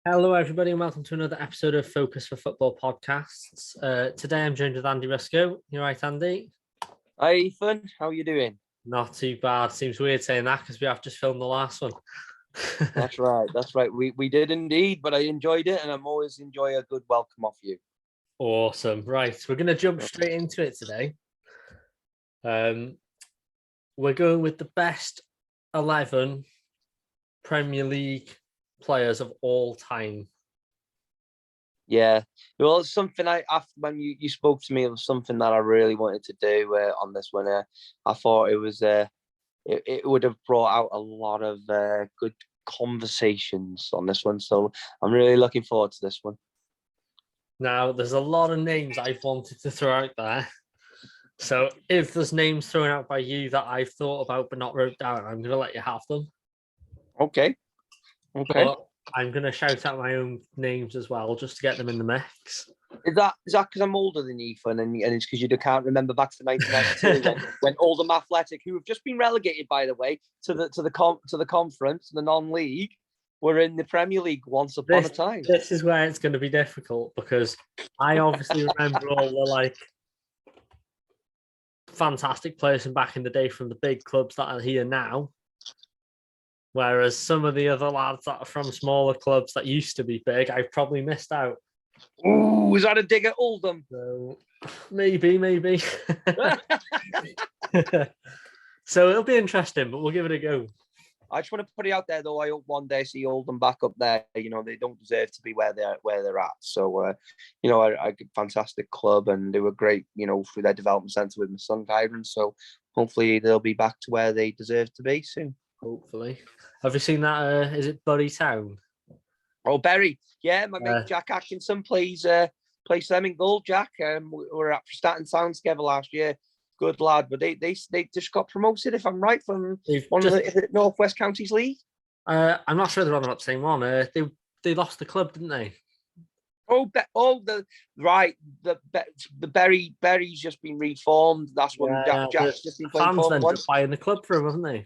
Hello, everybody, and welcome to another episode of Focus for Football podcasts. Today, I'm joined with Andy Rusco. You right, Andy? Hi, Ethan. How are you doing? Not too bad. Seems weird saying that because we have just filmed the last one. That's right. That's right. We did indeed, but I enjoyed it, and I'm always enjoy a good welcome off you. Awesome. Right, we're going to jump straight into it today. We're going with the best 11 Premier League players of all time. Yeah. Well, it's something when you spoke to me, it was something that I really wanted to do on this one. I thought it was it would have brought out a lot of good conversations on this one. So I'm really looking forward to this one. Now, there's a lot of names I've wanted to throw out there. So if there's names thrown out by you that I've thought about but not wrote down, I'm going to let you have them. Okay. But I'm going to shout out my own names as well, just to get them in the mix. Is that because I'm older than Ethan, and it's because you can't remember back to 1992 when Oldham Athletic, who have just been relegated, by the way, to the conference, the non-league, were in the Premier League once upon a time. This is where it's going to be difficult because I obviously remember all the fantastic players from back in the day from the big clubs that are here now. Whereas some of the other lads that are from smaller clubs that used to be big, I've probably missed out. Ooh, was that a dig at Oldham? So, maybe. So it'll be interesting, but we'll give it a go. I just want to put it out there, though. I hope one day see Oldham back up there. You know, they don't deserve to be where they're at. So, a fantastic club, and they were great. You know, through their development centre with my son Kyron. So, hopefully, they'll be back to where they deserve to be soon. Hopefully. Have you seen that? Is it Bury Town? Oh, Bury. Yeah, my mate Jack Atkinson plays them in goal. Jack, we were at Staten Town together last year. Good lad, but they just got promoted, if I'm right, from one of the North West Counties League. I'm not sure they're on that same one. They lost the club, didn't they? The Bury's just been reformed. That's when Jack's just been playing for them. Buying the club for him, hasn't he?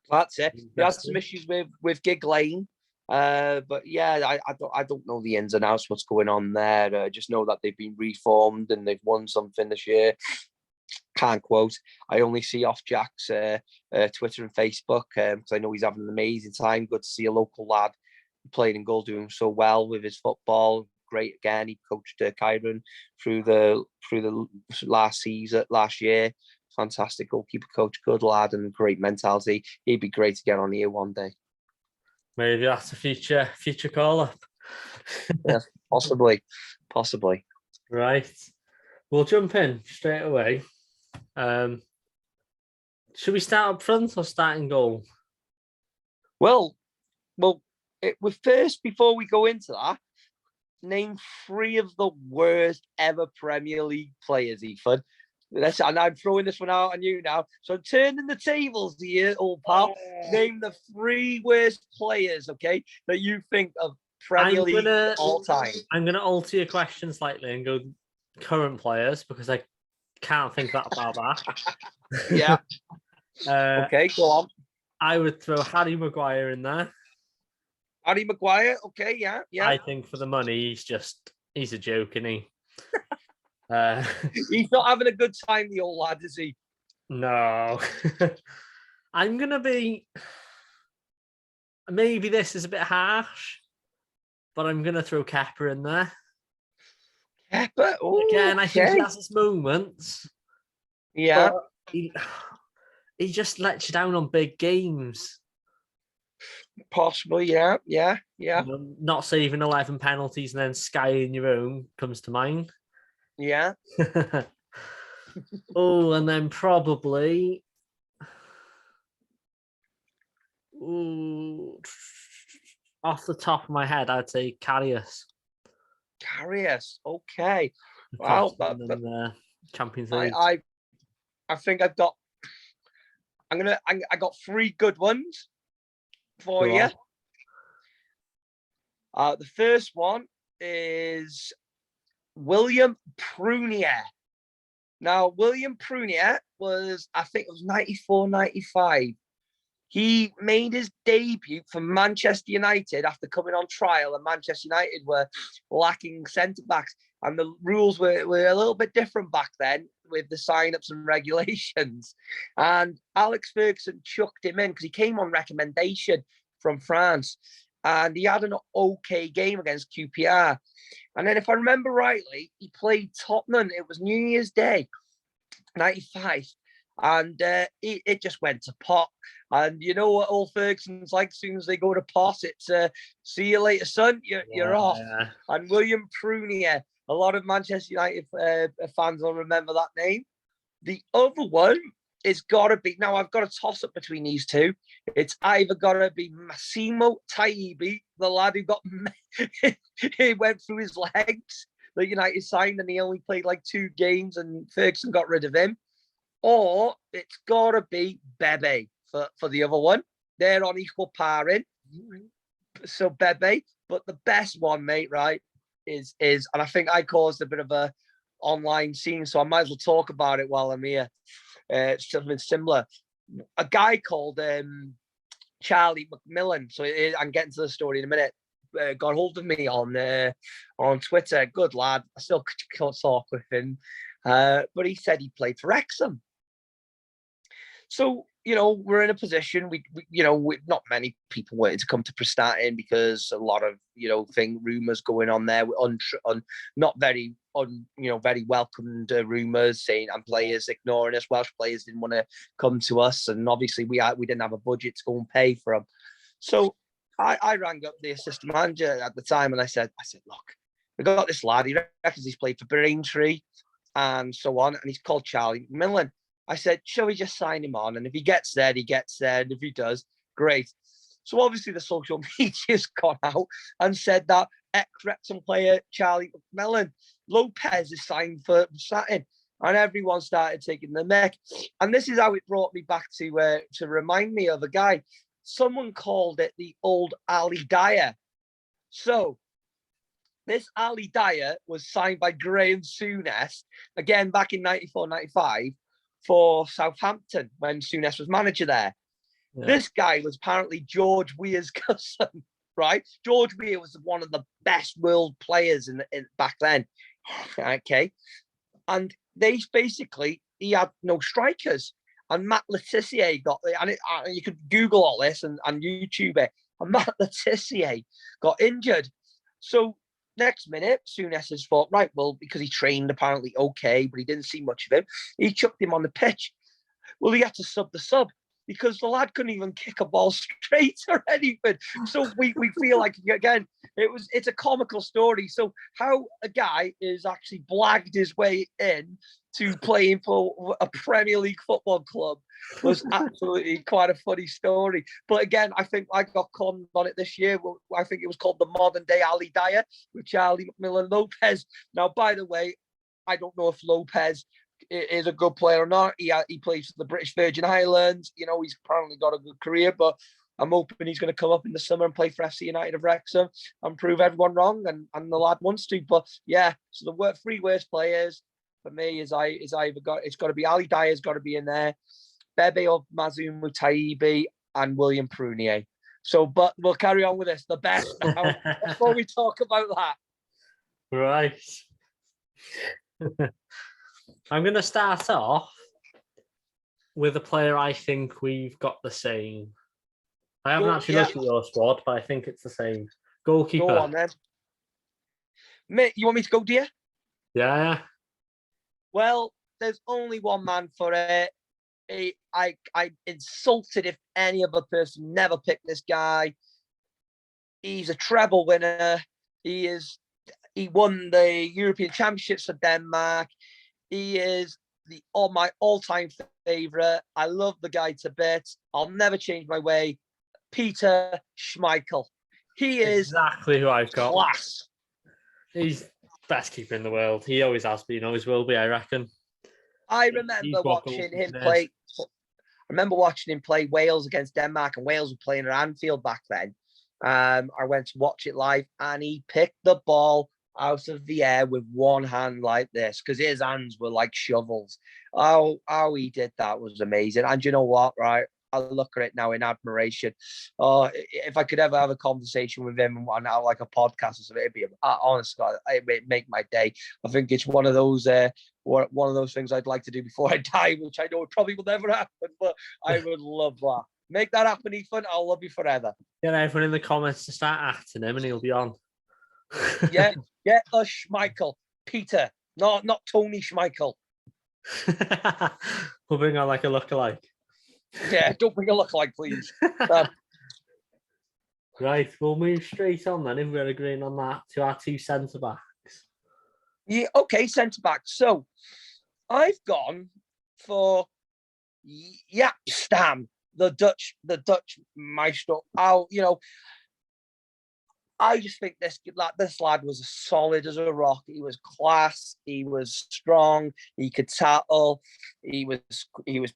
That's it. He had some issues with Gig Lane. But yeah, I don't know the ins and outs, what's going on there. I just know that they've been reformed and they've won something this year. Can't quote. I only see off Jack's Twitter and Facebook because I know he's having an amazing time. Good to see a local lad playing in goal doing so well with his football. Great again. He coached Kyron through the last year. Fantastic goalkeeper coach, good lad, and great mentality. He'd be great to get on here one day. Maybe that's a future call up. Yes, possibly. Right. We'll jump in straight away. Should we start up front or start in goal? Well, first, before we go into that, name 3 of the worst ever Premier League players, Ethan. And I'm throwing this one out on you now. So I'm turning the tables here, old pal. Name the 3 worst players, okay, that you think of Premier League all time. I'm going to alter your question slightly and go current players because I can't think about that. Yeah. Okay, go on. I would throw Harry Maguire in there. Harry Maguire, okay, yeah. I think for the money, he's a joke, isn't he? He's not having a good time, the old lad, is he? No. I'm going to be... Maybe this is a bit harsh, but I'm going to throw Kepa in there. Kepa? Oh, again, I think he has his moments. Yeah. He just lets you down on big games. Possibly, yeah. Not saving 11 penalties and then skying your own comes to mind. Yeah. Oh, and then probably... Ooh, off the top of my head, I'd say Karius. Okay. Well, Champions League. I think I've got. I got 3 good ones for you. The first one is William Prunia. Now, William Prunia was, I think it was 94, 95. He made his debut for Manchester United after coming on trial, and Manchester United were lacking centre-backs. And the rules were a little bit different back then with the sign-ups and regulations. And Alex Ferguson chucked him in because he came on recommendation from France. And he had an okay game against QPR. And then if I remember rightly, he played Tottenham. It was New Year's Day, 95. And it just went to pot. And you know what old Ferguson's like, as soon as they go to pot, it's see you later, son, you're off. And William Prunia, a lot of Manchester United fans will remember that name. The other one is got to be, now I've got a toss-up between these two. It's either got to be Massimo Taibi, the lad who got, he went through his legs, that United signed, and he only played like 2 games and Ferguson got rid of him. Or it's got to be Bebe for the other one. They're on equal paring. So Bebe, but the best one, mate, right, is, and I think I caused a bit of a online scene, so I might as well talk about it while I'm here. It's something similar. A guy called Charlie McMillan. So I'm getting to the story in a minute. Got hold of me on Twitter. Good lad. I still can't talk with him. But he said he played for Wrexham. So, you know, we're in a position, we not many people wanted to come to Prestatyn because a lot of, rumours going on there, not very, very welcomed rumours saying, and players ignoring us. Welsh players didn't want to come to us. And obviously we didn't have a budget to go and pay for them. So I rang up the assistant manager at the time and I said, look, we got this lad, he reckons he's played for Braintree and so on, and he's called Charlie McMillan. I said, shall we just sign him on? And if he gets there, he gets there. And if he does, great. So obviously the social media's gone out and said that ex-Wrexham player Charlie McMillan Lopez is signed for Saturn. And everyone started taking the mick. And this is how it brought me back to remind me of a guy. Someone called it the old Ali Dyer. So this Ali Dyer was signed by Graham Souness, again, back in 94, 95, for Southampton when Souness was manager there. Yeah. This guy was apparently George Weah's cousin, right? George Weah was one of the best world players in back then. Okay. And he had no strikers. And Matt Letizia got it. And you could Google all this and YouTube it. And Matt Letizia got injured. So next minute, Souness has thought, right, well, because he trained apparently okay, but he didn't see much of him, he chucked him on the pitch. Well, he had to sub the sub because the lad couldn't even kick a ball straight or anything. So we feel like, again, it's a comical story. So how a guy is actually blagged his way in to playing for a Premier League football club was absolutely quite a funny story. But again, I think I got conned on it this year. I think it was called the modern day Ali Dyer with Charlie McMillan Lopez. Now, by the way, I don't know if Lopez is a good player or not. He plays for the British Virgin Islands. He's apparently got a good career, but I'm hoping he's going to come up in the summer and play for FC United of Wrexham and prove everyone wrong. And the lad wants to. But yeah, so the 3 worst players for me it's got to be Ali Dyer's got to be in there, Bebe or Massimo Taibi, and William Prunia. So, but we'll carry on with this. The best now before we talk about that. Right. I'm going to start off with a player I think we've got the same. I haven't actually looked at your squad, but I think it's the same. Goalkeeper. Go on then. Mate, you want me to go, dear? Yeah. Well, there's only one man for it. I insulted if any other person never picked this guy. He's a treble winner. He won the European Championships for Denmark. He is my all-time favourite. I love the guy to bits. I'll never change my way. Peter Schmeichel. He is exactly who I've got. Class. He's best keeper in the world. He always has been, always will be, I reckon. I remember watching him play. I remember watching him play Wales against Denmark, and Wales were playing at Anfield back then. I went to watch it live, and he picked the ball out of the air with one hand like this, because his hands were like shovels. How he did that was amazing. And you know what, right? I look at it now in admiration. If I could ever have a conversation with him and now like a podcast or something, it'd be honestly, it'd make my day. I think it's one of those things I'd like to do before I die, which I know it probably will never happen, but I would love that. Make that happen, Ethan. I'll love you forever. Get everyone in the comments to start acting him, and he'll be on. Yeah, Schmeichel, Peter, not Tony Schmeichel. We'll bring on like a lookalike. Yeah, don't bring a lookalike, please. Right, we'll move straight on then, if we're agreeing on that, to our two centre backs. Yeah, okay, centre back. So I've gone for Stam, the Dutch maestro. I just think this lad was as solid as a rock. He was class. He was strong. He could tackle. He was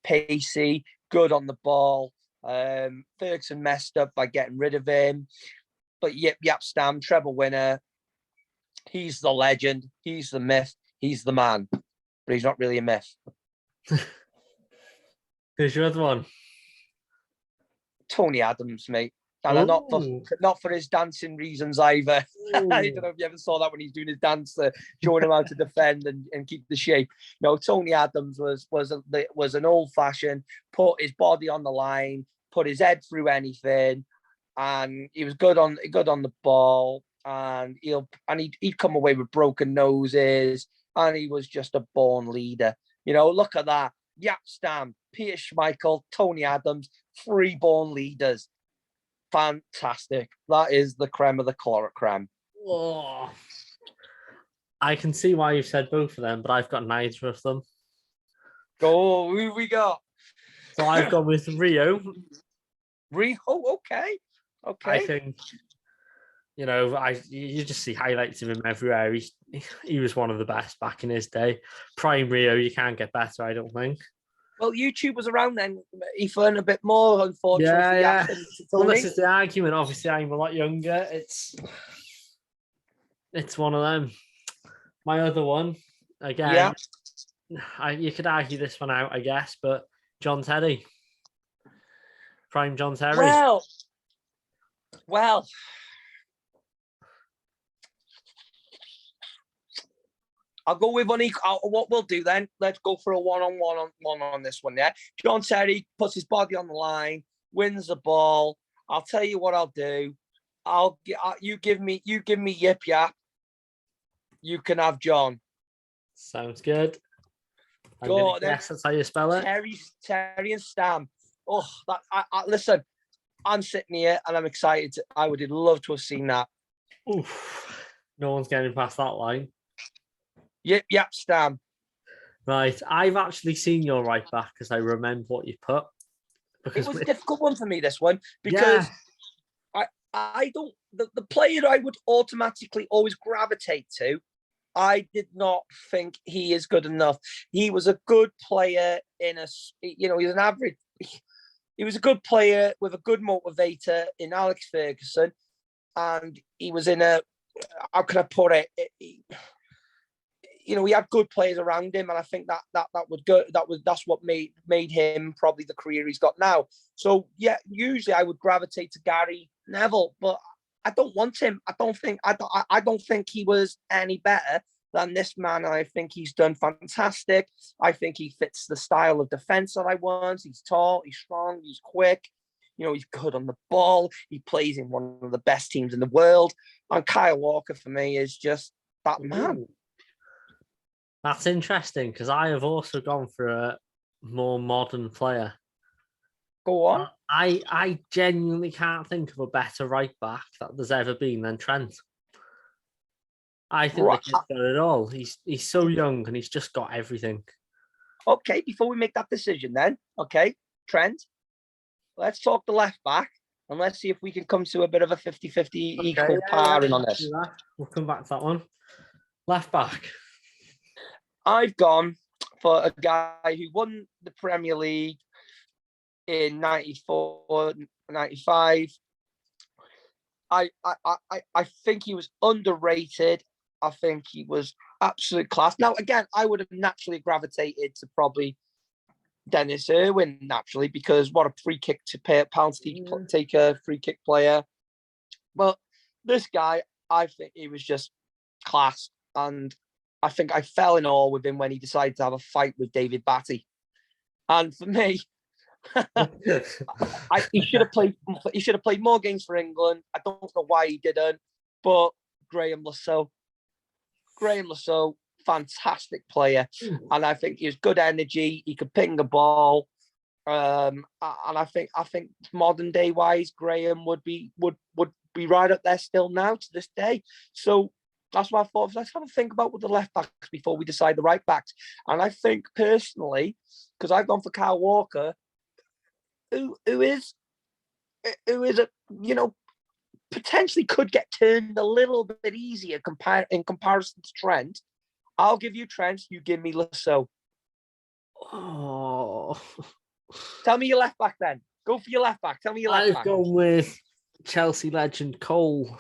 pacey, good on the ball. Ferguson messed up by getting rid of him. But Jaap Stam, treble winner. He's the legend. He's the myth. He's the man. But he's not really a myth. Who's your other one? Tony Adams, mate. And not for his dancing reasons either. I don't know if you ever saw that when he's doing his dance, showing him how to defend and keep the shape. No, Tony Adams was an old fashioned, put his body on the line, put his head through anything, and he was good on the ball. And he'd come away with broken noses, and he was just a born leader. Look at that. Jaap Stam, Peter Schmeichel, Tony Adams, 3 born leaders. Fantastic. That is the creme of the creme. Oh, I can see why you've said both of them, but I've got neither of them. Go, who we got? So I've gone with Rio. Rio, okay. I think, you just see highlights of him everywhere. He was one of the best back in his day. Prime Rio, you can't get better, I don't think. Well, YouTube was around then, Ethan, a bit more, unfortunately. Yeah. Well, this is the argument. Obviously, I'm a lot younger. It's one of them. My other one, again, you could argue this one out, I guess, but John Terry. Prime John Terry. Well. I'll go with what we'll do then. Let's go for a one-on-one on this one. Yeah, John Terry puts his body on the line, wins the ball. I'll tell you what I'll do. You give me Yip Yap. You can have John. Sounds good. Yes, that's how you spell it. Terry and Stam. Oh, listen. I'm sitting here and I'm excited. I would love to have seen that. Oof. No one's getting past that line. Yep, Stam. Right, I've actually seen your right back because I remember what you put. It was a difficult one for me, this one, because I don't the player I would automatically always gravitate to. I did not think he is good enough. He was a good player he's an average. He was a good player with a good motivator in Alex Ferguson, and he was in a. How can I put it? He had good players around him, and I think that would go. That's what made him probably the career he's got now. So yeah, usually I would gravitate to Gary Neville, but I don't want him. I don't think he was any better than this man. I think he's done fantastic. I think he fits the style of defense that I want. He's tall, he's strong, he's quick. He's good on the ball. He plays in one of the best teams in the world. And Kyle Walker for me is just that man. That's interesting because I have also gone for a more modern player. Go on. I genuinely can't think of a better right back that there's ever been than Trent. I think the kid's got it all. He's so young and he's just got everything. Okay, before we make that decision then, okay, Trent, let's talk the left back and let's see if we can come to a bit of a 50-50 equal pairing on this. We'll come back to that one. Left back. I've gone for a guy who won the Premier League in 94, 95. I think he was underrated. I think he was absolute class. Now, again, I would have naturally gravitated to probably Dennis Irwin, naturally, because what a free kick to pay pounds to take a free kick player. But this guy, I think he was just class. And I think I fell in awe with him when he decided to have a fight with David Batty. And for me, he should have played. He should have played more games for England. I don't know why he didn't. But Graham Lasseau, fantastic player, and I think he has good energy. He could ping a ball, and I think modern day wise, Graham would be right up there still now to this day. So that's why I thought let's have a think about with the left backs before we decide the right backs. And I think personally, because I've gone for Kyle Walker, who is a potentially could get turned a little bit easier in comparison to Trent. I'll give you Trent. You give me Lasseau. Oh, tell me your left back then. Go for your left back. Tell me your left back. I've gone with Chelsea legend Cole.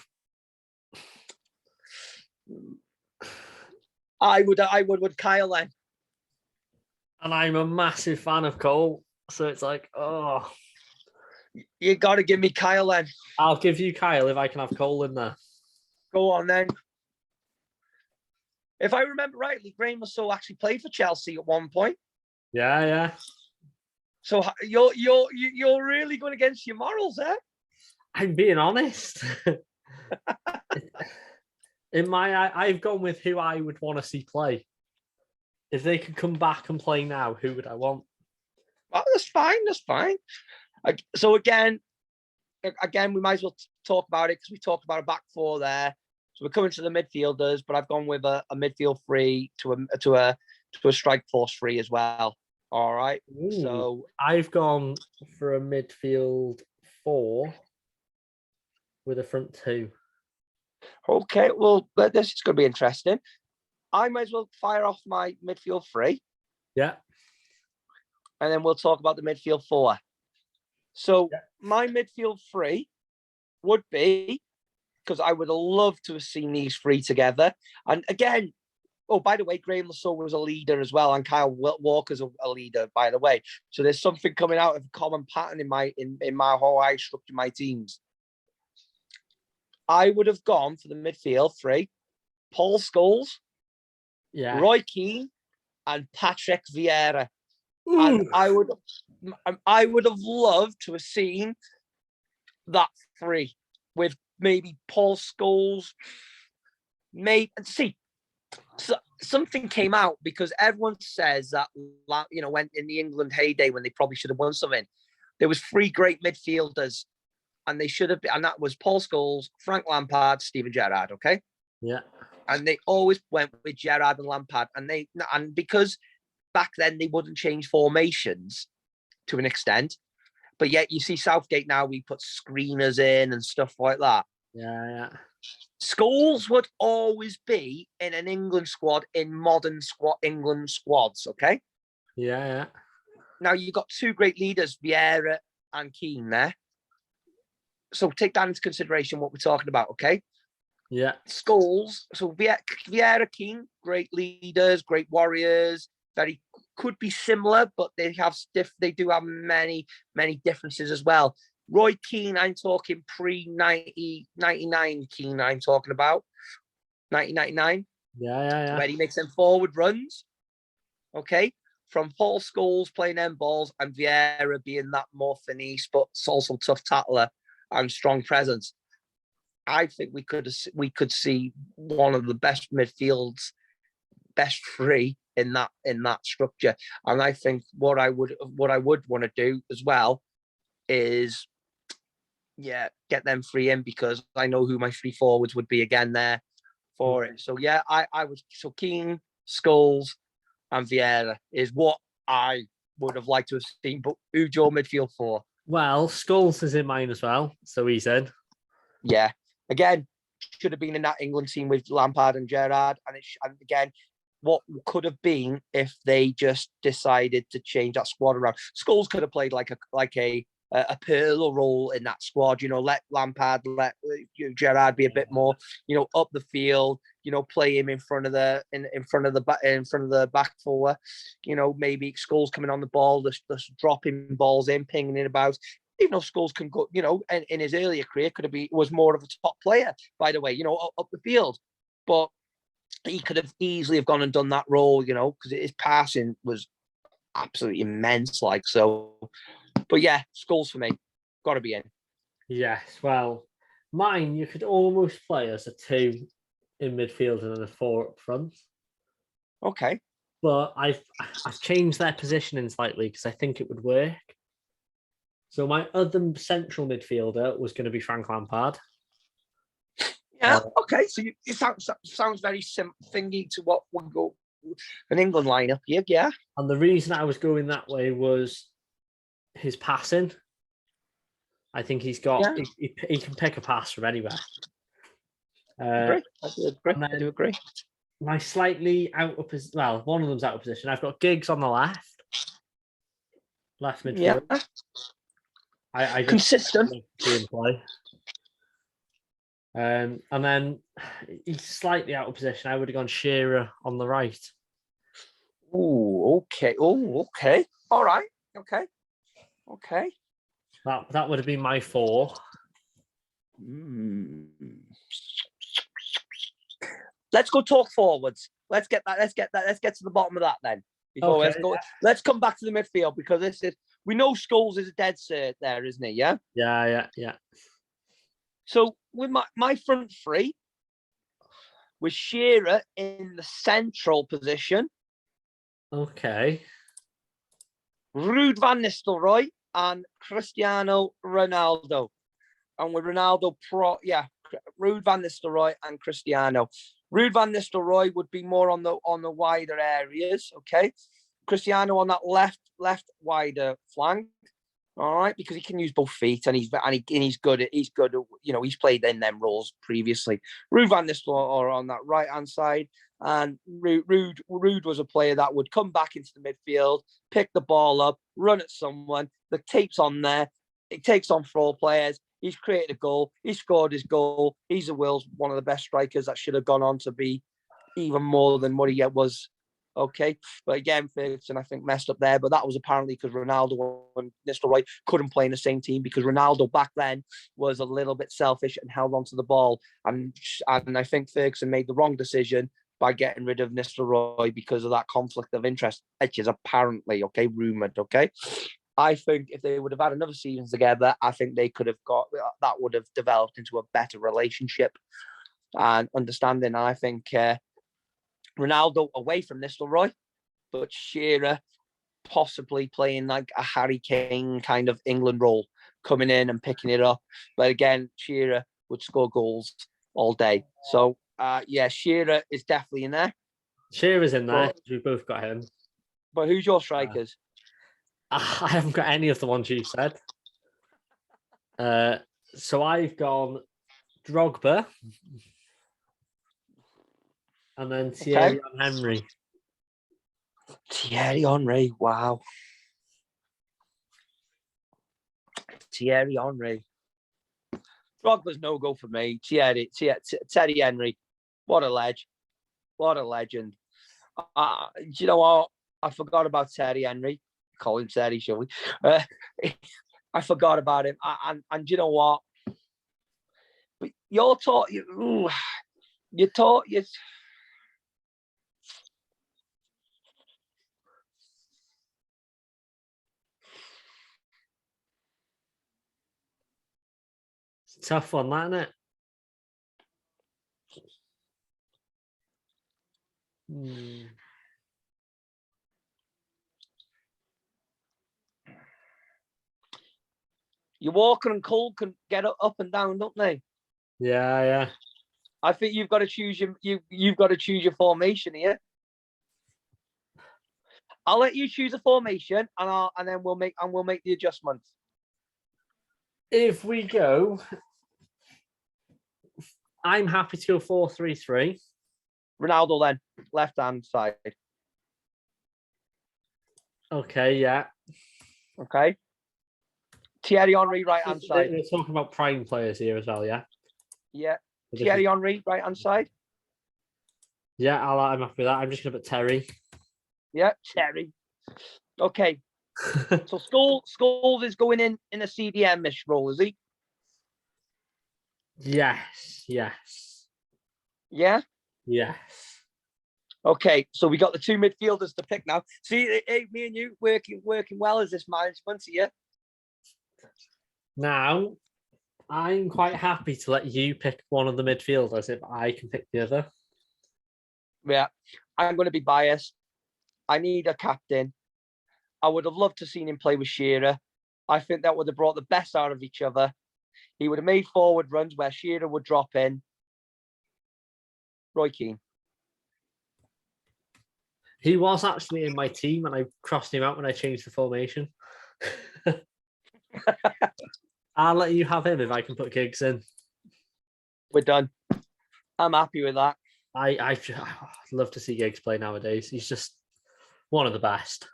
I would with Kyle then. And I'm a massive fan of Cole, so it's like, oh, you got to give me Kyle then. I'll give you Kyle if I can have Cole in there. Go on then. If I remember rightly, Graham Lasseau actually played for Chelsea at one point. Yeah. So you're really going against your morals, eh? I'm being honest. In my eye, I've gone with who I would want to see play. If they could come back and play now, who would I want? Oh, that's fine. So again, we might as well talk about it because we talked about a back four there. So we're coming to the midfielders, but I've gone with a midfield three to a strike force three as well. All right. Ooh, so I've gone for a midfield 4 with a front 2. Okay, well, this is going to be interesting. I might as well fire off my midfield 3. Yeah. And then we'll talk about the midfield 4. So my midfield 3 would be, because I would have loved to have seen these 3 together. And again, oh, by the way, Graham Lasseau was a leader as well, and Kyle Walker's a leader, by the way. So there's something coming out of a common pattern in my how I structure my teams. I would have gone for the midfield 3, Paul Scholes, Roy Keane, and Patrick Vieira. Ooh. And I would have loved to have seen that 3 with maybe Paul Scholes. So something came out because everyone says that, when in the England heyday when they probably should have won something, there was 3 great midfielders, and they should have been, and that was Paul Scholes, Frank Lampard, Steven Gerrard. Okay. Yeah. And they always went with Gerrard and Lampard, and because back then they wouldn't change formations to an extent, but yet you see Southgate now, we put screeners in and stuff like that. Yeah. Scholes would always be in an England squad in modern England squads. Okay. Yeah. Now you've got 2 great leaders, Vieira and Keane there. So take that into consideration, what we're talking about, okay? Yeah. Scholes, so Vieira, Keane, great leaders, great warriors, could be similar, but they do have many differences as well. Roy Keane, I'm talking pre-99 Keane, I'm talking about. 1999. Yeah. Where he makes them forward runs. Okay? From Paul Scholes playing them balls and Vieira being that more finesse, but also tough tackler and strong presence. I think we could see one of the best midfields, best 3 in that structure. And I think what I would want to do as well is get them 3 in, because I know who my 3 forwards would be again there for it. So so Keane, Scholes, and Vieira is what I would have liked to have seen. But who's your midfield 4? Well, Scholes is in mine as well, so he said. Yeah. Again, should have been in that England team with Lampard and Gerrard. And again, what could have been if they just decided to change that squad around. Scholes could have played like a a Pirlo role in that squad. Let Lampard, let Gerrard be a bit more, up the field. Play him in front of the back four. Maybe Scholes coming on the ball, just dropping balls in, pinging it about. Even though Scholes can go, in his earlier career was more of a top player, by the way, up the field, but he could have easily have gone and done that role, because his passing was absolutely immense. But yeah, Scholes for me, got to be in. Yes, well, mine you could almost play as a 2 in midfield and a 4 up front. Okay, but I've changed their positioning slightly because I think it would work. So my other central midfielder was going to be Frank Lampard. Yeah. Okay. So it sounds very thingy to what would go an England lineup. Yeah. And the reason I was going that way was his passing. I think he's got he can pick a pass from anywhere. I do agree. My slightly out of position. Well, one of them's out of position. I've got Giggs on the left midfield. Yeah. I just consistent. See him play. And then he's slightly out of position. I would have gone Shearer on the right. Oh, okay. All right. Okay. That would have been my 4. Let's go talk forwards. Let's get to the bottom of that then. Let's come back to the midfield, because we know Scholes is a dead cert there, isn't he? Yeah. Yeah. So with my front 3 was Shearer in the central position. Okay. Ruud van Nistelrooy and Cristiano Ronaldo. And with Ronaldo Ruud van Nistelrooy and Cristiano. Ruud van Nistelrooy would be more on the wider areas, okay? Cristiano on that left wider flank. All right, because he can use both feet, and he's good at he's played in them roles previously. Ruud van Nistelrooy on that right hand side, and Ruud was a player that would come back into the midfield, pick the ball up, run at someone. The tape's on there. It takes on 4 players. He's created a goal. He scored his goal. He's one of the best strikers that should have gone on to be even more than what he was. Okay, but again, Ferguson, I think, messed up there. But that was apparently because Ronaldo and Nistelrooy couldn't play in the same team, because Ronaldo back then was a little bit selfish and held onto the ball. And I think Ferguson made the wrong decision by getting rid of Nistelrooy because of that conflict of interest, which is apparently, rumoured, I think if they would have had another season together, I think they could have that would have developed into a better relationship and understanding. I think Ronaldo away from Nistelrooy, but Shearer possibly playing like a Harry Kane kind of England role, coming in and picking it up. But again, Shearer would score goals all day. So, Shearer is definitely in there. Shearer's in there. We've both got him. But who's your strikers? I haven't got any of the ones you said. So I've gone Drogba. And then Thierry Henry. Thierry Henry, wow. Thierry Henry. Drogba's no go for me. Thierry Henry, what a legend. What a legend. Do you know what? I forgot about Thierry Henry. Call him Thierry, shall we? I forgot about him. And do you know what? But you're taught... You taught... Tough one, isn't it? Your Walker and Cole can get up and down, don't they? Yeah. I think you've got to choose your formation here. I'll let you choose a formation, and then we'll make the adjustments. If we go, I'm happy to go 4-3-3. Ronaldo then, left hand side. Okay, yeah. Okay. Thierry Henry, right-hand side. We're talking about prime players here as well, yeah? Yeah. Thierry Henry, right-hand side. Yeah, I'm happy with that. I'm just going to put Terry. Yeah, Terry. Okay. So Scholes is going in a CDM-ish role, is he? Yes. Yeah? Yes. Okay, so we got the two midfielders to pick now. See, me and you working well as this management here. Now, I'm quite happy to let you pick one of the midfielders if I can pick the other. Yeah, I'm going to be biased. I need a captain. I would have loved to have seen him play with Shearer. I think that would have brought the best out of each other. He would have made forward runs where Shearer would drop in. Roy Keane. He was actually in my team and I crossed him out when I changed the formation. I'll let you have him if I can put Giggs in. We're done. I'm happy with that. I'd love to see Giggs play nowadays. He's just one of the best.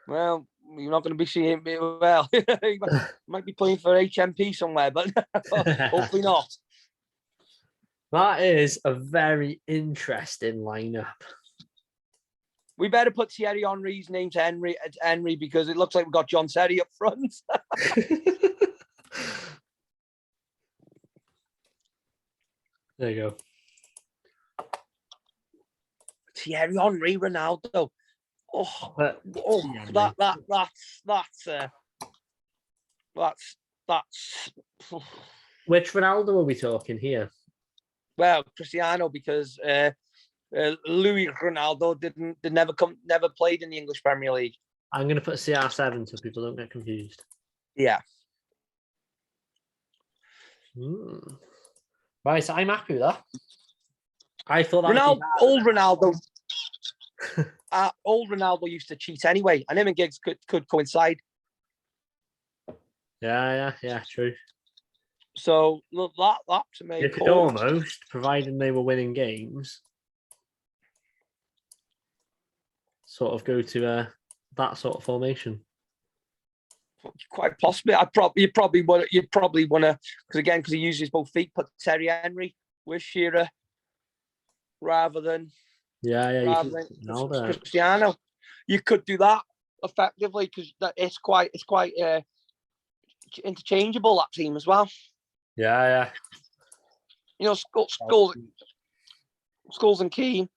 Well, you're not going to be seeing him well. He might be playing for HMP somewhere, but hopefully not. That is a very interesting lineup. We better put Thierry Henry's name to Henry because it looks like we've got John Terry up front. There you go. Thierry Henry, Ronaldo. That's. Which Ronaldo are we talking here? Well, Cristiano, because Louis Ronaldo never played in the English Premier League. I'm going to put CR7 so people don't get confused. Yeah. Right, so I'm happy with that. I thought that old Ronaldo used to cheat anyway, and him and Giggs could coincide. Yeah, true. So look, that to me, you could almost, providing they were winning games, sort of go to that sort of formation. Quite possibly. You'd probably want to, because he uses both feet, put Terry Henry with Shearer rather than Cristiano. You could do that effectively because it's quite interchangeable, that team as well. Yeah. You know, Scholes and Keane.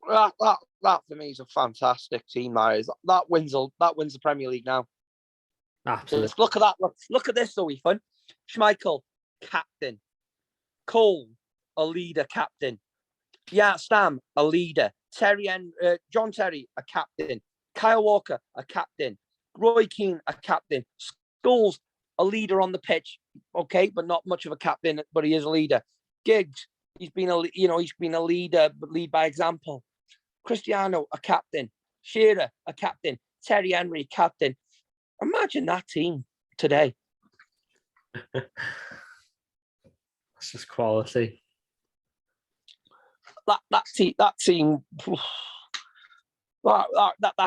That for me is a fantastic team. That wins the Premier League now. Absolutely. Look at that. Look at this, though, Ethan. Schmeichel, captain. Cole, a leader, captain. Yeah, Stam, a leader. John Terry, a captain. Kyle Walker, a captain. Roy Keane, a captain. Scholes, a leader on the pitch. Okay, but not much of a captain, but he is a leader. Giggs, he's been a leader, but lead by example. Cristiano, a captain. Shearer, a captain. Terry Henry, captain. Imagine that team today. That's just quality. That team.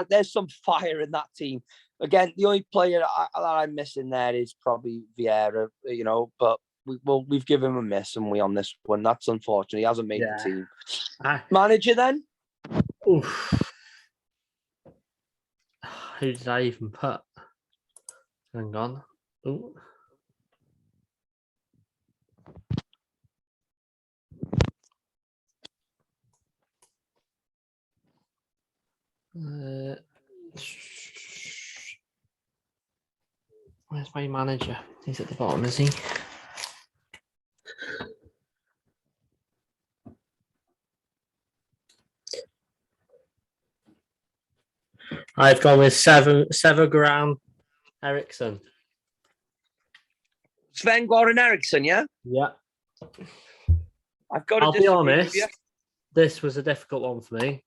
There's some fire in that team. Again, the only player that I'm missing there is probably Vieira. You know, but we've given him a miss, and we on this one. That's unfortunate. He hasn't made the team. Manager then. Oof. Who did I even put? Hang on. Ooh. Where's my manager? He's at the bottom, is he? I've gone with Sever-Goran Eriksson. Sven-Goran Eriksson, yeah? Yeah. I'll be honest, this was a difficult one for me.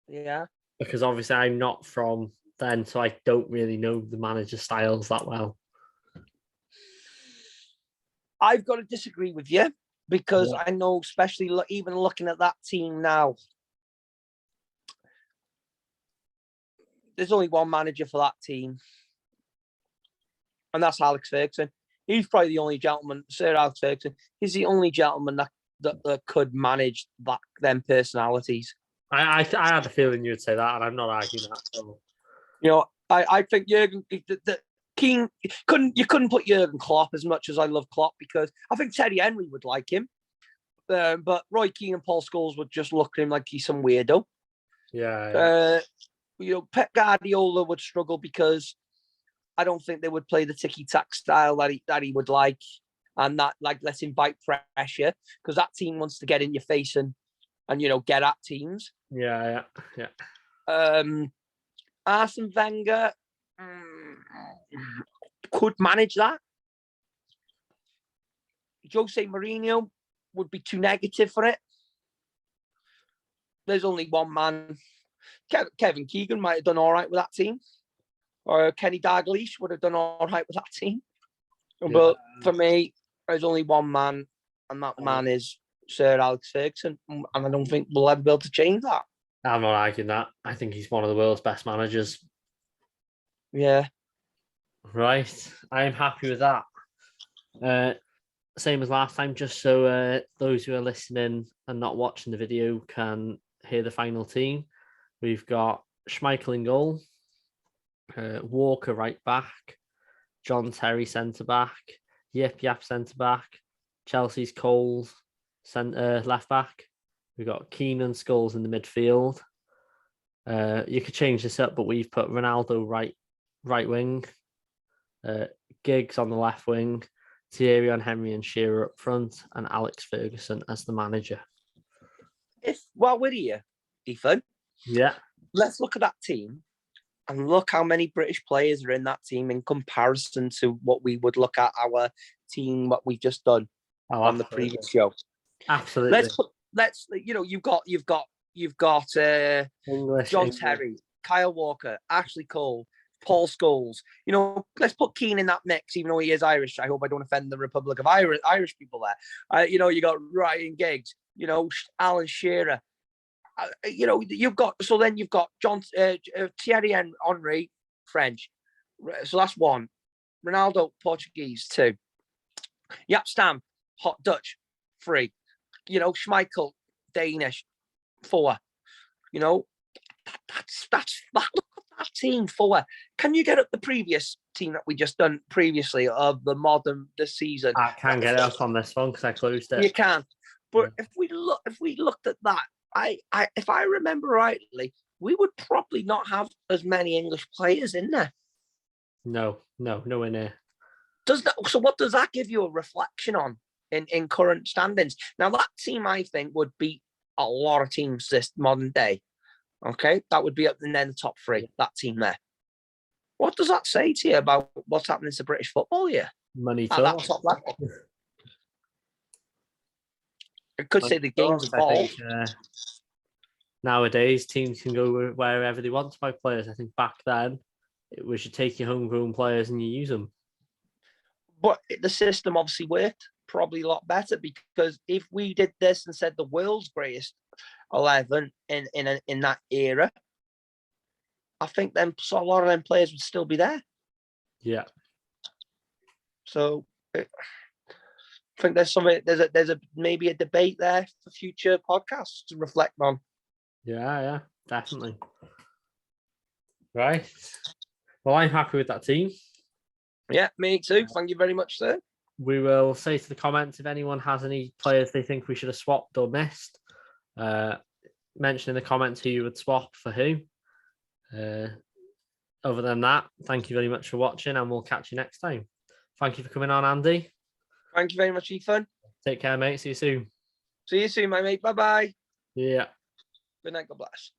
Yeah. Because obviously I'm not from then, so I don't really know the manager styles that well. I've got to disagree with you because I know, especially even looking at that team now, there's only one manager for that team. and that's Alex Ferguson. He's probably the only gentleman, Sir Alex Ferguson. He's the only gentleman that could manage them personalities. I had a feeling you would say that, and I'm not arguing that. So. You know, I think Jurgen Keane couldn't put Jurgen Klopp as much as I love Klopp, because I think Terry Henry would like him, but Roy Keane and Paul Scholes would just look at him like he's some weirdo. Yeah. You know, Pep Guardiola would struggle because I don't think they would play the tiki-tac style that he would like, and that, like, let's invite pressure, because that team wants to get in your face and you know, get at teams. Yeah. Arsene Wenger could manage that. Jose Mourinho would be too negative for it. There's only one man. Kevin Keegan might have done all right with that team, or Kenny Dalglish would have done all right with that team. Yeah. But for me, there's only one man, and that man is Sir Alex Ferguson, and I don't think we'll ever be able to change that. I'm not arguing that. I think he's one of the world's best managers. Yeah. Right. I'm happy with that. Same as last time, just so those who are listening and not watching the video can hear the final team. We've got Schmeichel in goal, Walker right back, John Terry centre back, Yip Yap centre back, Chelsea's Scholes left back. We've got Keane and Scholes in the midfield. You could change this up, but we've put Ronaldo right wing, Giggs on the left wing, Thierry on Henry and Shearer up front, and Alex Ferguson as the manager. While we're here, Ethan, yeah, let's look at that team and look how many British players are in that team in comparison to what we would look at our team, what we've just done on the previous show. Absolutely. Let's you know, you've got John Terry, Kyle Walker, Ashley Cole, Paul Scholes. You know, let's put Keane in that mix, even though he is Irish. I hope I don't offend the Republic of Irish people there. You know, you got Ryan Giggs, you know, Alan Shearer. You know, you've got John Thierry Henry, French. So that's one. Ronaldo, Portuguese, 2. Jaap Stam, hot Dutch, 3. You know, Schmeichel, Danish, 4. You know, that's look at that team, 4. Can you get up the previous team that we just done previously of the modern this season? I can't get it up on this one because I closed it. You can, but if we looked at that, if I remember rightly, we would probably not have as many English players in there. No, nowhere near. So what does that give you a reflection on in current standings? Now, that team, I think, would beat a lot of teams this modern day. Okay, that would be up in the top 3, that team there. What does that say to you about what's happening to British football here? Money at that top level? It could say the game's evolved. Nowadays, teams can go wherever they want to buy players. I think back then, we should take your homegrown players and you use them. But the system obviously worked probably a lot better, because if we did this and said the world's greatest 11 in that era, I think a lot of them players would still be there. Yeah. So I think there's maybe a debate there for future podcasts to reflect on. Yeah, definitely. Right. Well, I'm happy with that team. Yeah, me too. Thank you very much, sir. We will say to the comments if anyone has any players they think we should have swapped or missed. Mention in the comments who you would swap for who. Other than that, thank you very much for watching, and we'll catch you next time. Thank you for coming on, Andy. Thank you very much, Ethan. Take care, mate. See you soon. See you soon, my mate. Bye-bye. Yeah. Good night. God bless.